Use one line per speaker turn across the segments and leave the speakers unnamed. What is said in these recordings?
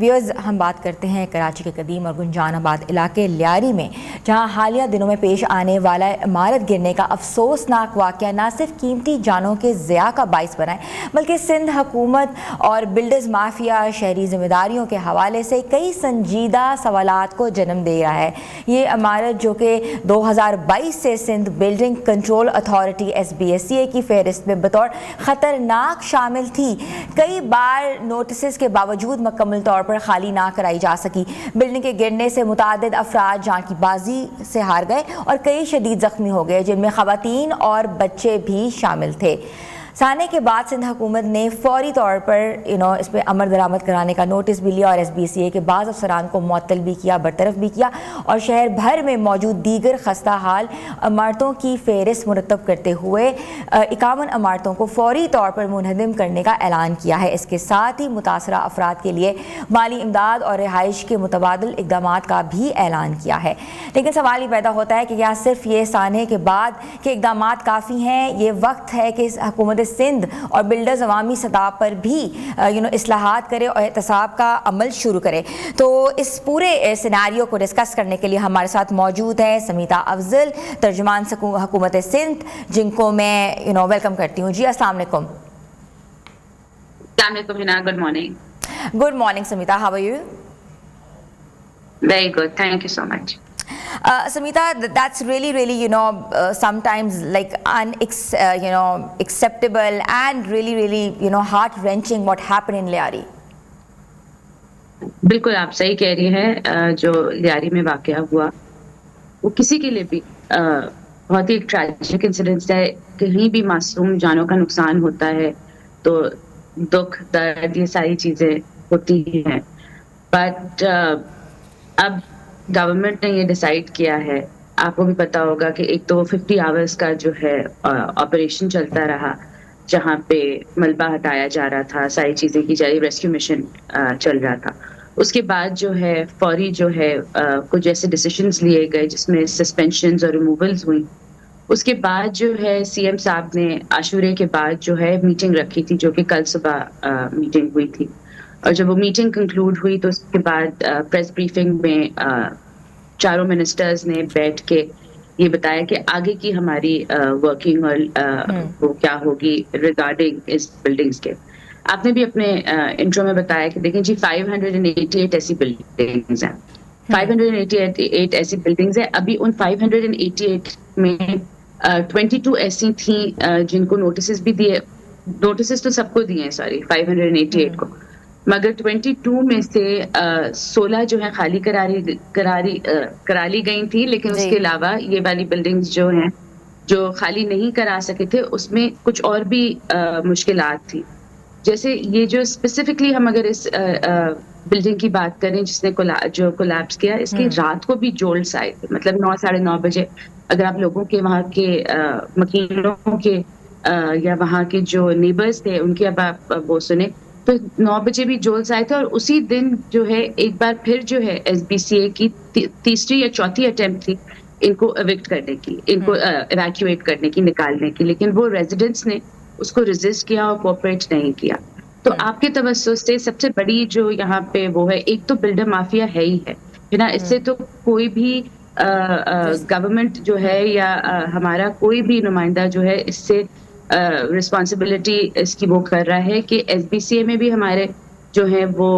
Viewers, ہم بات کرتے ہیں کراچی کے قدیم اور گنجان آباد علاقے لیاری میں، جہاں حالیہ دنوں میں پیش آنے والا عمارت گرنے کا افسوسناک واقعہ نہ صرف قیمتی جانوں کے ضیاع کا باعث بنا ہے بلکہ سندھ حکومت اور بلڈرز مافیا شہری ذمہ داریوں کے حوالے سے کئی سنجیدہ سوالات کو جنم دے رہا ہے۔ یہ عمارت جو کہ 2022 سے Sindh building control authority SBSCA کی فہرست میں بطور خطرناک شامل تھی، کئی بار نوٹسز کے باوجود مکمل طور پر خالی نہ کرائی جا سکی۔ بلڈنگ کے گرنے سے متعدد افراد جان کی بازی سے ہار گئے اور کئی شدید زخمی ہو گئے، جن میں خواتین اور بچے بھی شامل تھے۔ سانے کے بعد سندھ حکومت نے فوری طور پر اس پہ عمل درآمد کرانے کا نوٹس بھی لیا اور SBCA کے بعض افسران کو معطل بھی کیا، برطرف بھی کیا اور شہر بھر میں موجود دیگر خستہ حال عمارتوں کی فہرست مرتب کرتے ہوئے 51 عمارتوں کو فوری طور پر منہدم کرنے کا اعلان کیا ہے۔ اس کے ساتھ ہی متاثرہ افراد کے لیے مالی امداد اور رہائش کے متبادل اقدامات کا بھی اعلان کیا ہے۔ لیکن سوال یہ پیدا ہوتا ہے کہ کیا صرف یہ سانے کے بعد کے اقدامات کافی ہیں؟ یہ وقت ہے کہ حکومت سندھ اور بلڈرز عوامی سطح پر بھی اصلاحات کرے اور احتساب کا عمل شروع کرے۔ تو اس پورے سیناریو کو ڈسکس کرنے کے لیے ہمارے ساتھ موجود ہے سمیتا افضل، ترجمان حکومت سندھ، جن کو میں ویلکم کرتی ہوں۔ جی السلام علیکم۔
السلام علیکم Hina, good morning.
Good morning Smita, how are you?
Very good, thank you so much.
Samita, that's really sometimes like acceptable and really heart-wrenching what happened in Lyari.
بالکل آپ صحیح کہہ رہی ہیں، جو لیاری میں واقعہ ہوا وہ کسی کے لیے بھی بہت ہی ٹریجک انسیڈنٹ ہے۔ کہیں بھی معصوم جانوں کا نقصان ہوتا ہے تو دکھ، درد، یہ ساری چیزیں ہوتی ہیں، بٹ اب گورنمنٹ نے یہ ڈیسائیڈ کیا ہے۔ آپ کو بھی پتا ہوگا کہ ایک تو 50 آورس کا جو ہے آپریشن چلتا رہا، جہاں پہ ملبہ ہٹایا جا رہا تھا، ساری چیزیں کی جا رہی، ریسکیو مشن چل رہا تھا۔ اس کے بعد جو ہے فوری جو ہے کچھ ایسے ڈیسیشنز لیے گئے جس میں سسپینشنز اور ریموولز ہوئی۔ اس کے بعد جو ہے CM صاحب نے عاشورے کے بعد جو ہے میٹنگ رکھی تھی، جو کہ کل صبح میٹنگ ہوئی تھی، اور جب وہ میٹنگ کنکلوڈ ہوئی تو اس کے بعد پریس بریفنگ میں چاروں منسٹرز نے بیٹھ کے یہ بتایا کہ آگے کی ہماری ورکنگ اور وہ کیا ہوگی ریگارڈنگ اس بلڈنگز کے۔ آپ نے بھی اپنے انٹرو میں بتایا کہ دیکھیں جی 588 ایسی بلڈنگز ہیں، 588 ایسی بلڈنگز ہیں۔ ابھی ان 588 میں 22 ایسی تھیں جن کو نوٹسز بھی دیے، نوٹسز تو سب کو دیے ہیں، سوری 588 کو، مگر 22 میں سے 16 جو ہیں خالی کرا لی گئی تھی، لیکن اس کے علاوہ یہ والی بلڈنگز جو ہیں جو خالی نہیں کرا سکے تھے، اس میں کچھ اور بھی مشکلات تھی۔ جیسے یہ جو اسپیسیفکلی ہم اگر اس بلڈنگ کی بات کریں جس نے جو کولیپس کیا، اس کی رات کو بھی جولٹس آئے تھے، مطلب 9 ساڑھے 9 بجے اگر آپ لوگوں کے وہاں کے مکینوں کے یا وہاں کے جو نیبرز تھے ان کی اب آپ وہ سنیں تو 9 بجے بھی جولز آئے تھے۔ اور اسی دن جو ہے ایک بار پھر جو ہے SBCA کی تیسری یا چوتھی اٹیمپٹ تھی ان کو ایوکٹ کرنے کی، ان کو ایویکویٹ کرنے کی، نکالنے کی، لیکن وہ ریزیڈنٹس نے اس کو ریزسٹ کیا اور کوآپریٹ نہیں کیا۔ تو آپ کے توسط سے سب سے بڑی جو یہاں پہ وہ ہے، ایک تو بلڈر مافیا ہے ہی ہے نا، اس سے تو کوئی بھی گورنمنٹ جو ہے یا ہمارا کوئی بھی نمائندہ جو ہے اس سے رسپانسبلٹی اس کی وہ کر رہا ہے کہ SBCA میں بھی ہمارے جو ہیں وہ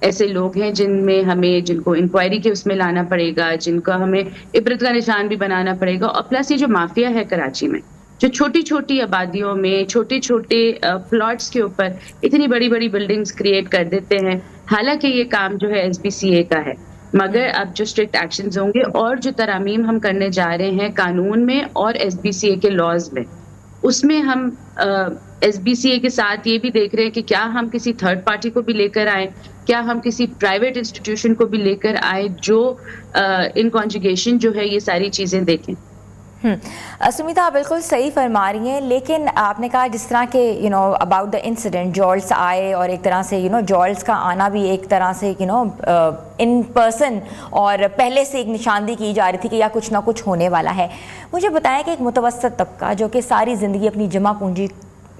ایسے لوگ ہیں جن کو انکوائری کے اس میں لانا پڑے گا، جن کا ہمیں عبرت کا نشان بھی بنانا پڑے گا۔ اور پلس یہ جو مافیا ہے کراچی میں، جو چھوٹی چھوٹی آبادیوں میں چھوٹے چھوٹے پلاٹس کے اوپر اتنی بڑی بڑی بلڈنگز کریٹ کر دیتے ہیں، حالانکہ یہ کام جو ہے SBCA کا ہے، مگر اب جو اسٹرکٹ ایکشنز ہوں گے اور جو ترامیم ہم کرنے جا رہے ہیں قانون میں اور SBCA کے لاز میں، اس میں ہم SBCA کے ساتھ یہ بھی دیکھ رہے ہیں کہ کیا ہم کسی تھرڈ پارٹی کو بھی لے کر آئیں، کیا ہم کسی پرائیویٹ انسٹیٹیوشن کو بھی لے کر آئیں جو ان کانجوگیشن جو ہے یہ ساری چیزیں دیکھیں۔
سمیتا آپ بالکل صحیح فرما رہی ہیں، لیکن آپ نے کہا جس طرح کہ اباؤٹ دا انسیڈنٹ جولٹس آئے، اور ایک طرح سے جولٹس کا آنا بھی ایک طرح سے ان پرسن اور پہلے سے ایک نشاندہی کی جا رہی تھی کہ یا کچھ نہ کچھ ہونے والا ہے۔ مجھے بتائیں کہ ایک متوسط طبقہ جو کہ ساری زندگی اپنی جمع پونجی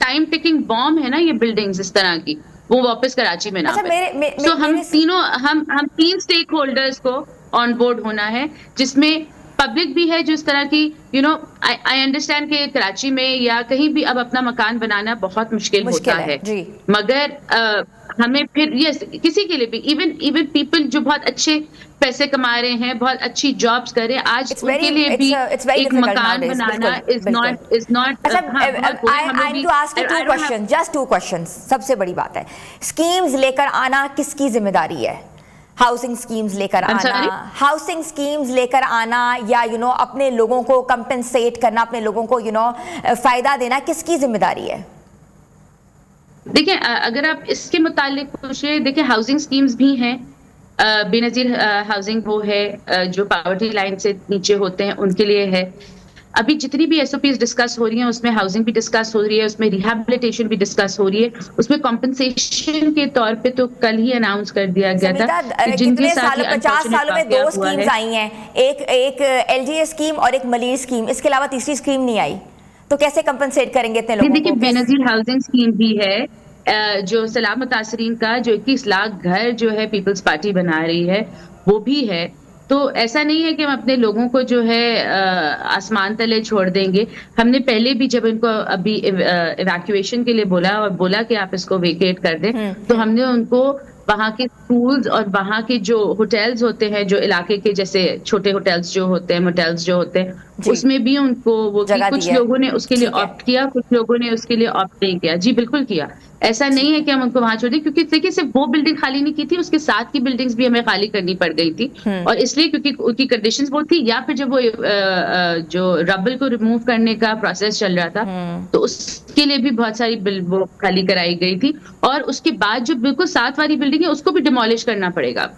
ٹائم ٹکنگ بام ہے نا یہ بلڈنگز اس طرح کی، وہ واپس کراچی میں نہ
اچھا
بنے. سو ہم تینوں ہم تین اسٹیک ہولڈرز کو آن بورڈ ہونا ہے، جس میں پبلک بھی ہے جو اس طرح کی آئی انڈرسٹینڈ کہ کراچی میں یا کہیں بھی اب اپنا مکان بنانا بہت مشکل ہوتا ہے،
جی
مگر ہمیں پھر یس کسی کے لیے بھی ایون پیپل جو بہت اچھے پیسے کما رہے ہیں، بہت اچھی جابس کر رہے ہیں، آج ان کے لیے بھی ایک مکان بنانا از ناٹ.
Just 2 questions. سب سے بڑی بات ہے اسکیمز لے کر آنا کس کی ذمہ داری ہے؟ ہاؤسنگ اسکیمز لے کر آنا یا اپنے لوگوں کو کمپنسیٹ کرنا، اپنے لوگوں کو فائدہ دینا کس کی ذمہ داری ہے؟
دیکھیں اگر آپ اس کے متعلق پوچھیں، دیکھیں ہاؤسنگ اسکیمز بھی ہیں، بے نظیر ہاؤسنگ وہ ہے جو پاورٹی لائن سے نیچے ہوتے ہیں ان کے لیے ہے. ابھی جتنی بھی ایس او پیز ڈسکس ہو رہی ہیں اس میں ہاؤسنگ بھی ڈسکس ہو رہی ہے، اس میں ریہیبلیٹیشن بھی ڈسکس ہو رہی ہے، اس میں کمپنسیشن کے طور پہ تو کل ہی اناؤنس کر دیا گیا تھا کہ جن کے ساتھ
50 سالوں میں 2 اسکیمز آئی ہیں، ایک ایل جی اے اسکیم اور ایک ملیر اسکیم، اس کے علاوہ تیسری اسکیم نہیں آئی، تو کیسے کمپنسیٹ کریں گے اتنے لوگوں کو؟
دیکھیے بے نظیر ہاؤسنگ اسکیم بھی ہے جو سیلاب متاثرین کا جو 21 لاکھ گھر جو ہے پیپلز پارٹی بنا رہی ہے وہ بھی ہے. تو ایسا نہیں ہے کہ ہم اپنے لوگوں کو جو ہے آسمان تلے چھوڑ دیں گے. ہم نے پہلے بھی جب ان کو ابھی ایویکویشن کے لیے بولا کہ آپ اس کو ویکیٹ کر دیں، تو ہم نے ان کو وہاں کے اسکولز اور وہاں کے جو ہوٹلز ہوتے ہیں جو علاقے کے جیسے چھوٹے ہوٹلز جو ہوتے ہیں، موٹلز جو ہوتے ہیں، اس میں بھی ان کو وہ کچھ لوگوں نے اس کے لیے آپٹ کیا، کچھ لوگوں نے اس کے لیے آپٹ نہیں کیا. جی بالکل کیا. ایسا نہیں ہے کہ ہم ان کو وہاں چھوڑ دیں، کیونکہ دیکھیے صرف وہ بلڈنگ خالی نہیں کی تھی، اس کے ساتھ کی بلڈنگز بھی ہمیں خالی کرنی پڑ گئی تھی، اور اس لیے کیونکہ ان کی کنڈیشنز وہ تھی، یا پھر جب وہ جو ربل کو ریموو کرنے کا پروسیس چل رہا تھا تو اس کے لیے بھی بہت ساری وہ خالی کرائی گئی تھی، اور اس کے بعد جو بالکل ساتھ والی بلڈنگ ہے اس کو بھی ڈیمولش کرنا پڑے گا.